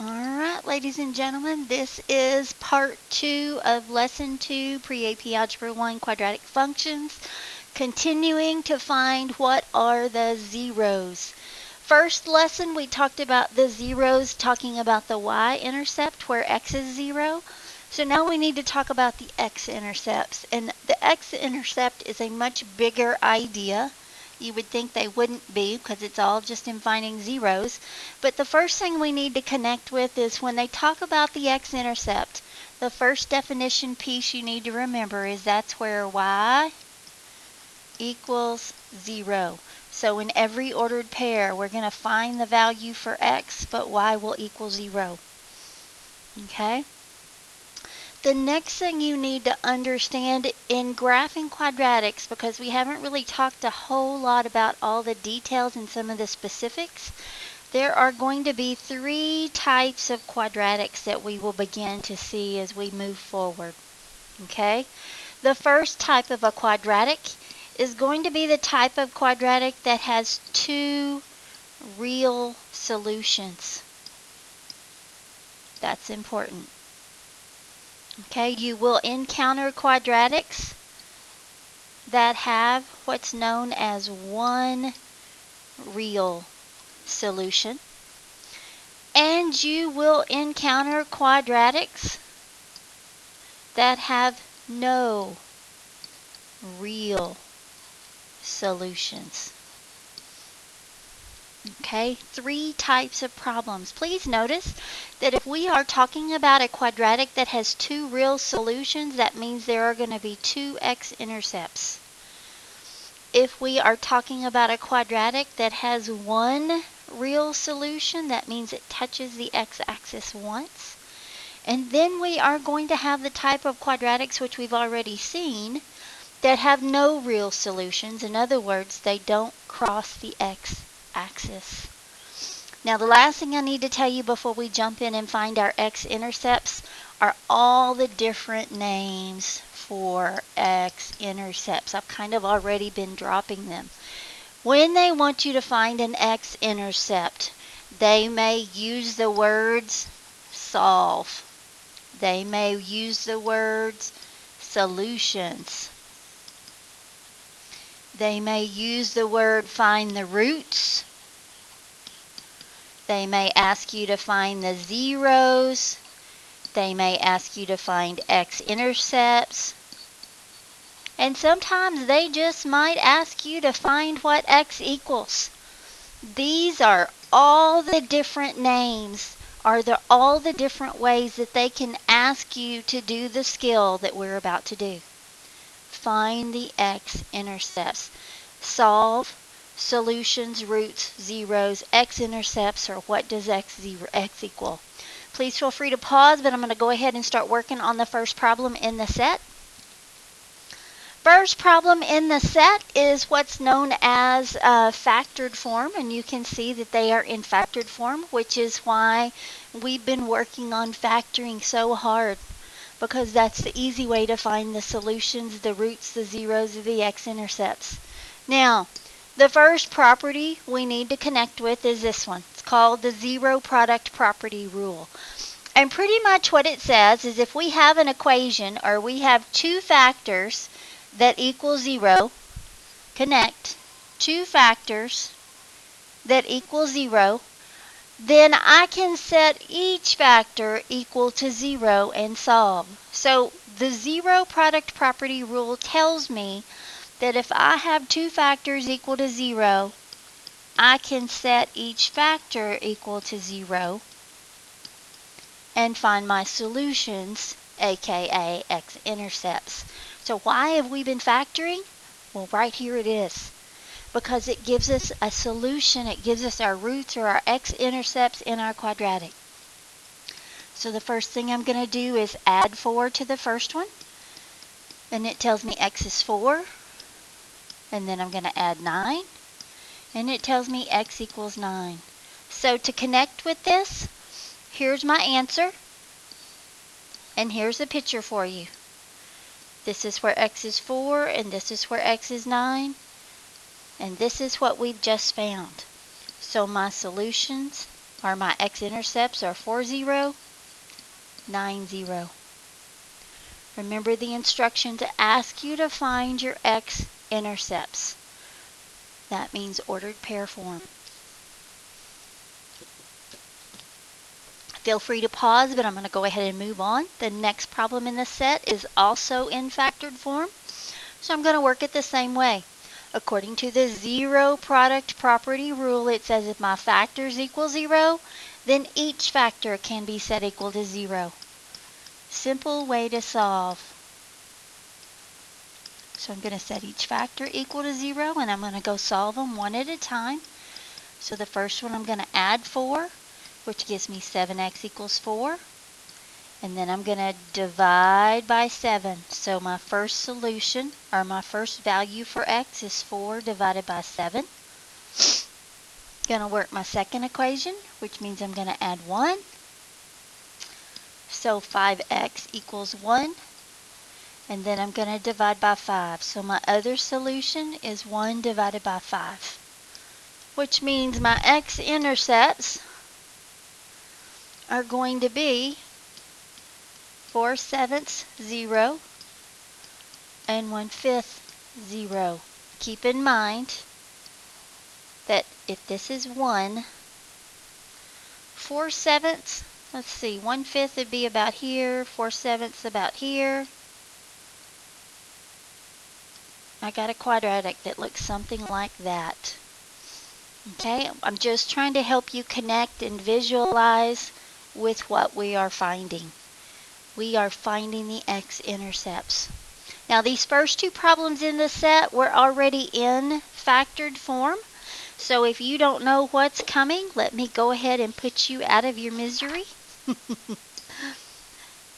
Alright, ladies and gentlemen, this is part 2 of Lesson 2, Pre-AP Algebra 1 Quadratic Functions, continuing to find what are the zeros. First lesson, we talked about the zeros, talking about the y-intercept where x is 0. So now we need to talk about the x-intercepts. And the x-intercept is a much bigger idea. You would think they wouldn't be because it's all just in finding zeros. But the first thing we need to connect with is when they talk about the x-intercept, the first definition piece you need to remember is that's where y equals 0. So in every ordered pair, we're going to find the value for x, but y will equal 0. Okay? The next thing you need to understand in graphing quadratics, because we haven't really talked a whole lot about all the details and some of the specifics, there are going to be 3 types of quadratics that we will begin to see as we move forward. Okay? The first type of a quadratic is going to be the type of quadratic that has 2 real solutions. That's important. Okay, you will encounter quadratics that have what's known as one real solution. And you will encounter quadratics that have no real solutions. Okay, 3 types of problems. Please notice that if we are talking about a quadratic that has 2 real solutions, that means there are going to be 2 x-intercepts. If we are talking about a quadratic that has 1 real solution, that means it touches the x-axis once. And then we are going to have the type of quadratics which we've already seen that have no real solutions. In other words, they don't cross the x-axis. Now the last thing I need to tell you before we jump in and find our x-intercepts are all the different names for x-intercepts. I've kind of already been dropping them. When they want you to find an x-intercept, they may use the words solve. They may use the words solutions. They may use the word find the roots. They may ask you to find the zeros. They may ask you to find x-intercepts. And sometimes they just might ask you to find what x equals. These are all the different names, all the different ways that they can ask you to do the skill that we're about to do. Find the x-intercepts. Solve, solutions, roots, zeros, x-intercepts, or what does x equal. Please feel free to pause, but I'm going to go ahead and start working on the first problem in the set. First problem in the set is what's known as factored form, and you can see that they are in factored form, which is why we've been working on factoring so hard, because that's the easy way to find the solutions, the roots, the zeros, or the x-intercepts. Now, the first property we need to connect with is this one. It's called the zero product property rule. And pretty much what it says is if we have an equation or we have 2 factors that equal 0, connect 2 factors that equal 0, then I can set each factor equal to 0 and solve. So the zero product property rule tells me that if I have 2 factors equal to 0, I can set each factor equal to 0 and find my solutions, aka x-intercepts. So why have we been factoring? Well, right here it is. Because it gives us a solution, it gives us our roots or our x-intercepts in our quadratic. So the first thing I'm going to do is add 4 to the first one. And it tells me x is 4. And then I'm going to add 9. And it tells me x equals 9. So to connect with this, here's my answer. And here's a picture for you. This is where x is 4, and this is where x is 9. And this is what we've just found. So my solutions or my x-intercepts are 4, 0, 9, 0. Remember the instruction to ask you to find your x-intercepts. That means ordered pair form. Feel free to pause, but I'm going to go ahead and move on. The next problem in the set is also in factored form, so I'm going to work it the same way. According to the zero product property rule, it says if my factors equal 0, then each factor can be set equal to 0. Simple way to solve. So I'm going to set each factor equal to 0, and I'm going to go solve them one at a time. So the first one I'm going to add 4, which gives me 7x equals 4. And then I'm going to divide by 7. So my first solution, or my first value for x is 4 divided by 7. Going to work my second equation, which means I'm going to add 1. So 5x equals 1. And then I'm going to divide by 5. So my other solution is 1 divided by 5. Which means my x-intercepts are going to be 4/7 0 and 1/5 0. Keep in mind that if this is 1, 4/7, let's see, 1/5 would be about here, 4/7 about here. I got a quadratic that looks something like that. Okay, I'm just trying to help you connect and visualize with what we are finding. We are finding the x-intercepts. Now these first two problems in the set were already in factored form. So if you don't know what's coming, let me go ahead and put you out of your misery.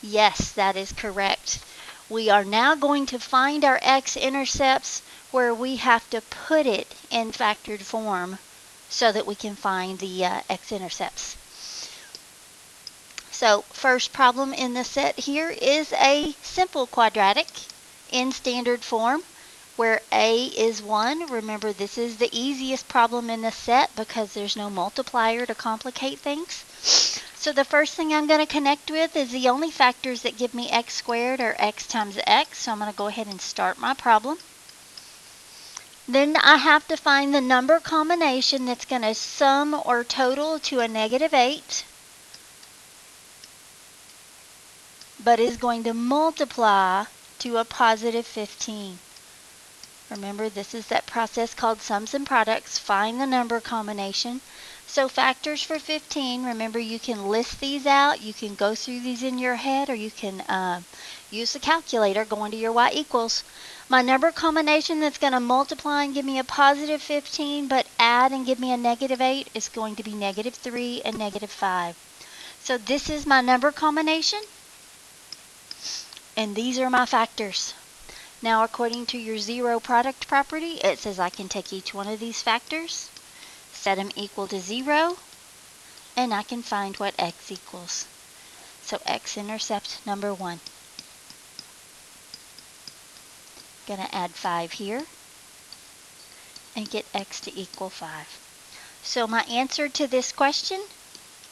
Yes, that is correct. We are now going to find our x-intercepts where we have to put it in factored form so that we can find the x-intercepts. So first problem in the set here is a simple quadratic in standard form where a is 1. Remember, this is the easiest problem in the set because there's no multiplier to complicate things. So the first thing I'm going to connect with is the only factors that give me x squared are x times x. So I'm going to go ahead and start my problem. Then I have to find the number combination that's going to sum or total to a -8, but is going to multiply to a +15. Remember, this is that process called sums and products. Find the number combination. So factors for 15, remember you can list these out. You can go through these in your head, or you can use the calculator, go into your y equals. My number combination that's going to multiply and give me a +15, but add and give me a -8 is going to be -3 and -5. So this is my number combination, and these are my factors. Now, according to your zero product property, it says I can take each one of these factors, set them equal to 0, and I can find what x equals. So x-intercept number 1. Going to add 5 here and get x to equal 5. So my answer to this question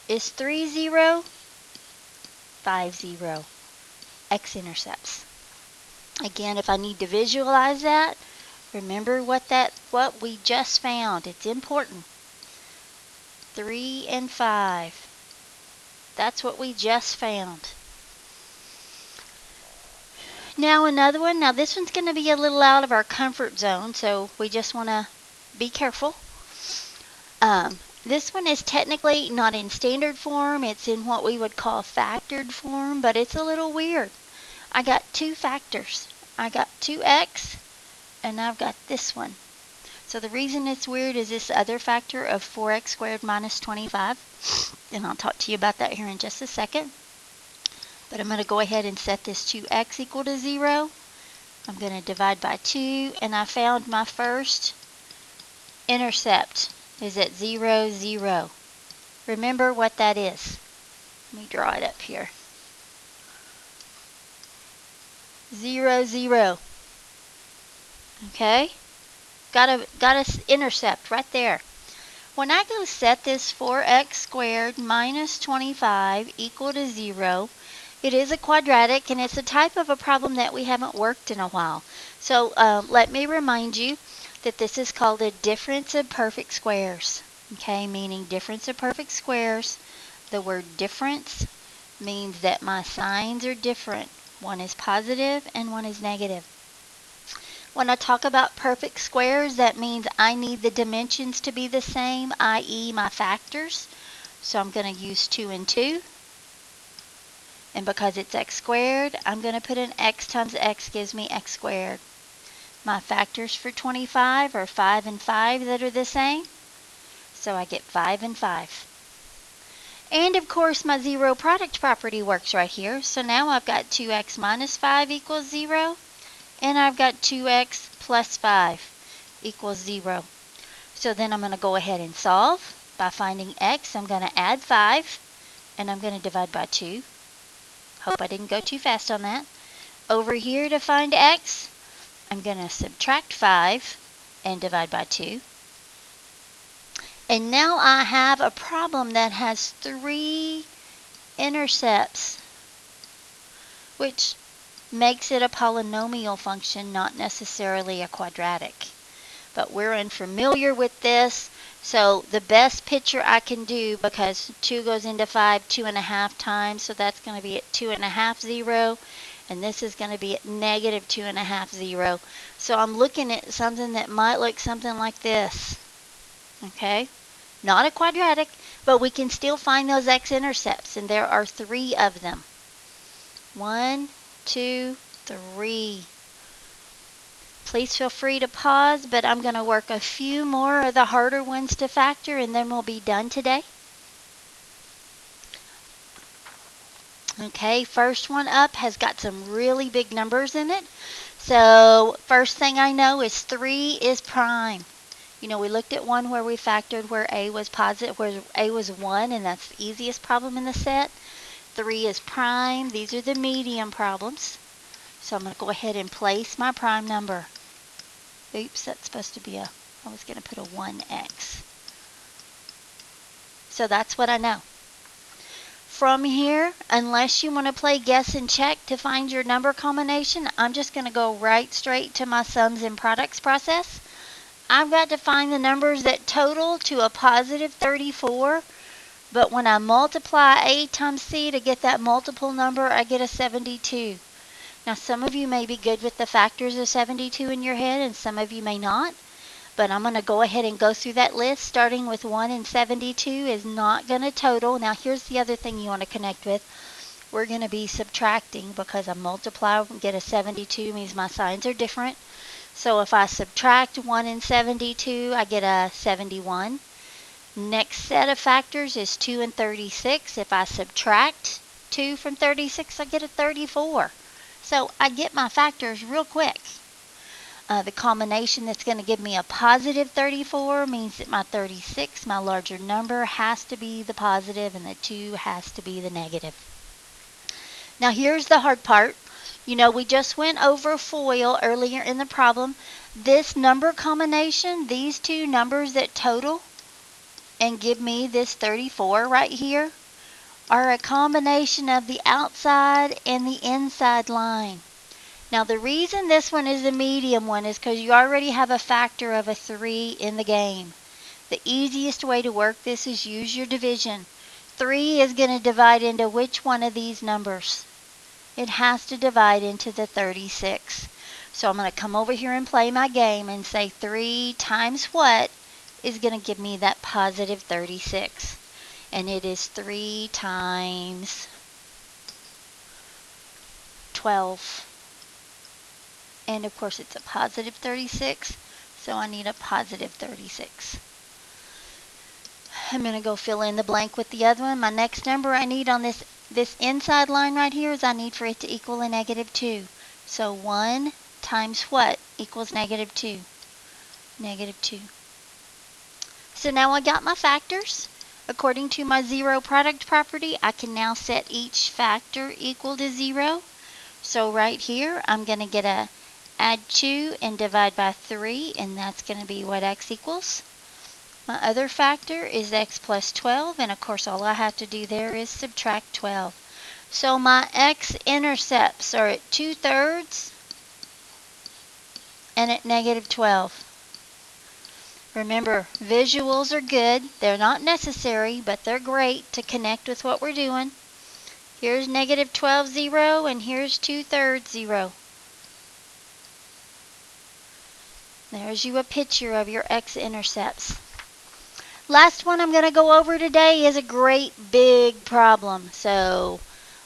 is 3, 0, 5, 0. X-intercepts. Again, if I need to visualize that, remember what we just found. It's important. 3 and 5. That's what we just found. Now another one. Now this one's going to be a little out of our comfort zone, so we just want to be careful. This one is technically not in standard form. It's in what we would call factored form, but it's a little weird. I got two factors. I got 2x, and I've got this one. So the reason it's weird is this other factor of 4x squared minus 25. And I'll talk to you about that here in just a second. But I'm going to go ahead and set this 2x equal to 0. I'm going to divide by 2, and I found my first intercept is at 0, 0. Remember what that is. Let me draw it up here. 0, 0. Okay? Got a intercept right there. When I go set this 4x squared minus 25 equal to 0, it is a quadratic, and it's a type of a problem that we haven't worked in a while. So let me remind you that this is called a difference of perfect squares. Okay, meaning difference of perfect squares. The word difference means that my signs are different. One is positive and one is negative. When I talk about perfect squares, that means I need the dimensions to be the same, i.e. my factors. So I'm going to use 2 and 2. And because it's x squared, I'm going to put in x times x gives me x squared. My factors for 25 are 5 and 5 that are the same. So I get 5 and 5. And of course my zero product property works right here. So now I've got 2x minus 5 equals 0. And I've got 2x plus 5 equals 0. So then I'm going to go ahead and solve. By finding x, I'm going to add 5. And I'm going to divide by 2. Hope I didn't go too fast on that. Over here to find x, I'm going to subtract 5 and divide by 2. And now I have a problem that has 3 intercepts, which makes it a polynomial function, not necessarily a quadratic. But we're unfamiliar with this, so the best picture I can do, because 2 goes into 5 2.5 times, so that's going to be at 2.5, 0, and this is going to be at negative 2.5, 0. So I'm looking at something that might look something like this. Okay? Not a quadratic, but we can still find those x-intercepts, and there are 3 of them. 1, 2, 3. Please feel free to pause, but I'm going to work a few more of the harder ones to factor, and then we'll be done today. Okay, first one up has got some really big numbers in it. So first thing I know is 3 is prime. You know, we looked at one where we factored where a was positive, where a was 1, and that's the easiest problem in the set. 3 is prime. These are the medium problems. So I'm going to go ahead and place my prime number. Oops, that's supposed to be I was going to put a 1x. So that's what I know. From here, unless you want to play guess and check to find your number combination, I'm just going to go right straight to my sums and products process. I've got to find the numbers that total to a positive 34. But when I multiply A times C to get that multiple number, I get a 72. Now, some of you may be good with the factors of 72 in your head, and some of you may not. But I'm going to go ahead and go through that list, starting with 1 and 72 is not going to total. Now, here's the other thing you want to connect with. We're going to be subtracting, because I multiply and get a 72 means my signs are different. So if I subtract 1 and 72, I get a 71. Next set of factors is 2 and 36. If I subtract 2 from 36, I get a 34. So I get my factors real quick. The combination that's going to give me a positive 34 means that my 36, my larger number, has to be the positive and the 2 has to be the negative. Now here's the hard part. You know, we just went over FOIL earlier in the problem. This number combination, these two numbers that total and give me this 34 right here, are a combination of the outside and the inside line. Now the reason this one is the medium one is because you already have a factor of a 3 in the game. The easiest way to work this is use your division. 3 is going to divide into which one of these numbers? It has to divide into the 36. So I'm going to come over here and play my game and say 3 times what is going to give me that positive 36. And it is 3 times 12. And of course it's a positive 36, so I need a positive 36. I'm going to go fill in the blank with the other one. My next number I need on this inside line right here is I need for it to equal a negative 2. So 1 times what equals negative 2? Negative 2. So now I got my factors. According to my zero product property, I can now set each factor equal to 0. So right here, I'm going to get a add 2 and divide by 3, and that's going to be what x equals. My other factor is x plus 12, and of course all I have to do there is subtract 12. So my x-intercepts are at 2/3 and at negative 12. Remember, visuals are good. They're not necessary, but they're great to connect with what we're doing. Here's negative 12, 0, and here's 2/3, 0. There's you a picture of your x-intercepts. Last one I'm going to go over today is a great big problem. So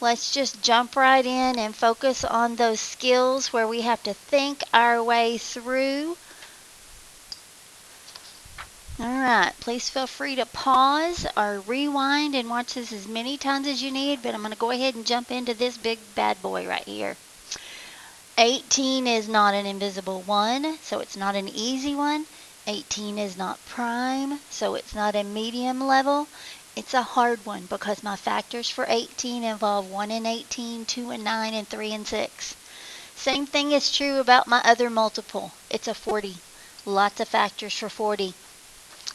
let's just jump right in and focus on those skills where we have to think our way through. Alright, please feel free to pause or rewind and watch this as many times as you need, but I'm going to go ahead and jump into this big bad boy right here. 18 is not an invisible 1, so it's not an easy one. 18 is not prime, so it's not a medium level. It's a hard one because my factors for 18 involve 1 and 18, 2 and 9, and 3 and 6. Same thing is true about my other multiple. It's a 40. Lots of factors for 40.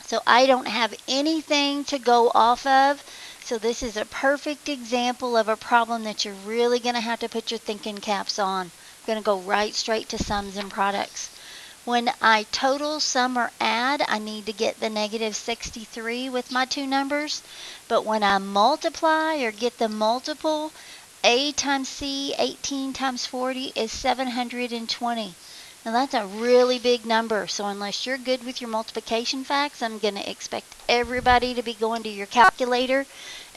So I don't have anything to go off of. So this is a perfect example of a problem that you're really going to have to put your thinking caps on. I'm going to go right straight to sums and products. When I total, sum, or add, I need to get the negative 63 with my two numbers. But when I multiply or get the multiple, A times C, 18 times 40 is 720. Now that's a really big number, so unless you're good with your multiplication facts, I'm going to expect everybody to be going to your calculator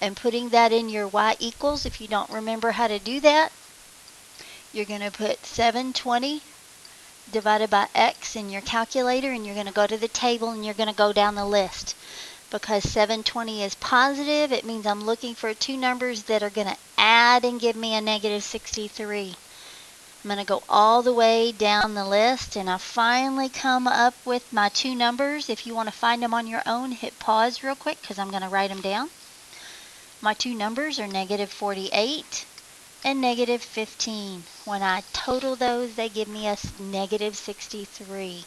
and putting that in your y equals. If you don't remember how to do that, you're going to put 720 divided by x in your calculator, and you're going to go to the table and you're going to go down the list. Because 720 is positive, it means I'm looking for two numbers that are going to add and give me a negative 63. I'm going to go all the way down the list, and I finally come up with my two numbers. If you want to find them on your own, hit pause real quick because I'm going to write them down. My two numbers are negative 48 and negative 15. When I total those, they give me a negative 63.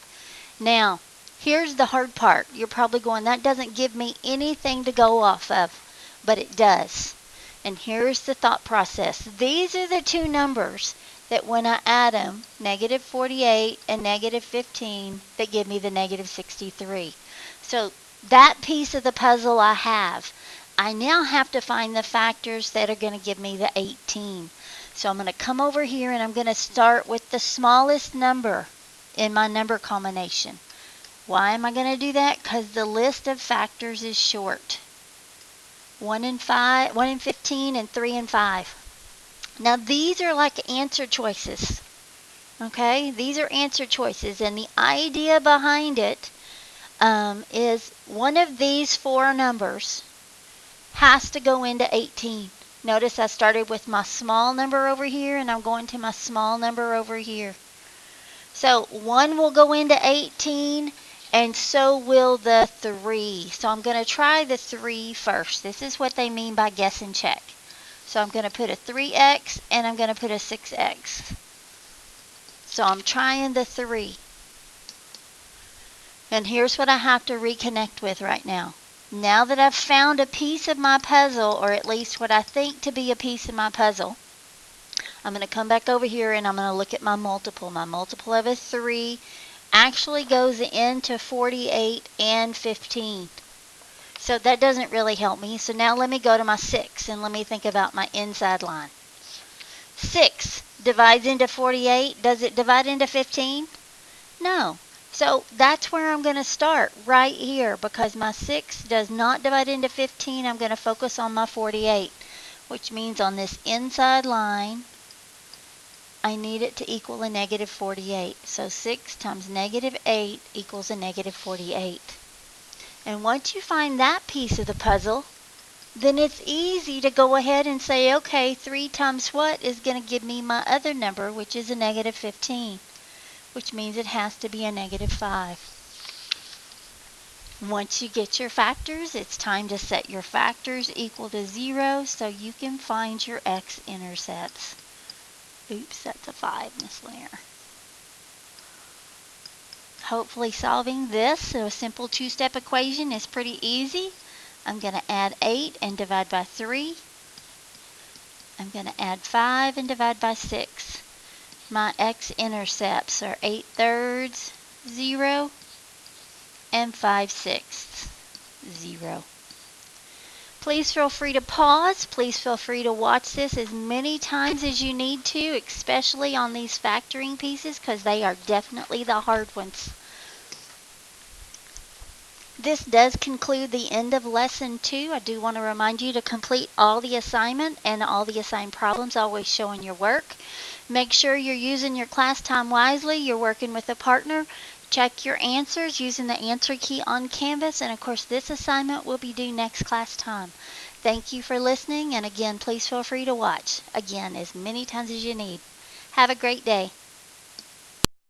Now, here's the hard part. You're probably going, that doesn't give me anything to go off of, but it does. And here's the thought process. These are the two numbers that when I add them, negative 48 and negative 15, they give me the negative 63. So that piece of the puzzle I have. I now have to find the factors that are going to give me the 18. So I'm going to come over here and I'm going to start with the smallest number in my number combination. Why am I going to do that? Because the list of factors is short. 1 and 15, and 3 and 5. Now these are like answer choices. Okay, these are answer choices, and the idea behind it is one of these four numbers has to go into 18. Notice I started with my small number over here, and I'm going to my small number over here. So 1 will go into 18, and so will the 3. So I'm going to try the 3 first. This is what they mean by guess and check. So I'm going to put a 3x and I'm going to put a 6x. So I'm trying the 3. And here's what I have to reconnect with right now. Now that I've found a piece of my puzzle, or at least what I think to be a piece of my puzzle, I'm going to come back over here and I'm going to look at my multiple. My multiple of a 3 actually goes into 48 and 15. So that doesn't really help me. So now let me go to my 6 and let me think about my inside line. 6 divides into 48. Does it divide into 15? No. So that's where I'm going to start, right here, because my 6 does not divide into 15. I'm going to focus on my 48, which means on this inside line, I need it to equal a negative 48. So 6 times negative 8 equals a negative 48. And once you find that piece of the puzzle, then it's easy to go ahead and say, okay, 3 times what is going to give me my other number, which is a negative 15, which means it has to be a negative 5. Once you get your factors, it's time to set your factors equal to 0 so you can find your x-intercepts. Oops, that's a 5, Miss Lear. hopefully solving this. So a simple two-step equation is pretty easy. I'm going to add 8 and divide by 3. I'm going to add 5 and divide by 6. My x-intercepts are 8/3, 0, and 5/6, 0. Please feel free to pause. Please feel free to watch this as many times as you need to, especially on these factoring pieces, because they are definitely the hard ones. This does conclude the end of lesson 2. I do want to remind you to complete all the assignment and all the assigned problems always show in your work. Make sure you're using your class time wisely. You're working with a partner. Check your answers using the answer key on Canvas. And of course, this assignment will be due next class time. Thank you for listening. And again, please feel free to watch again as many times as you need. Have a great day.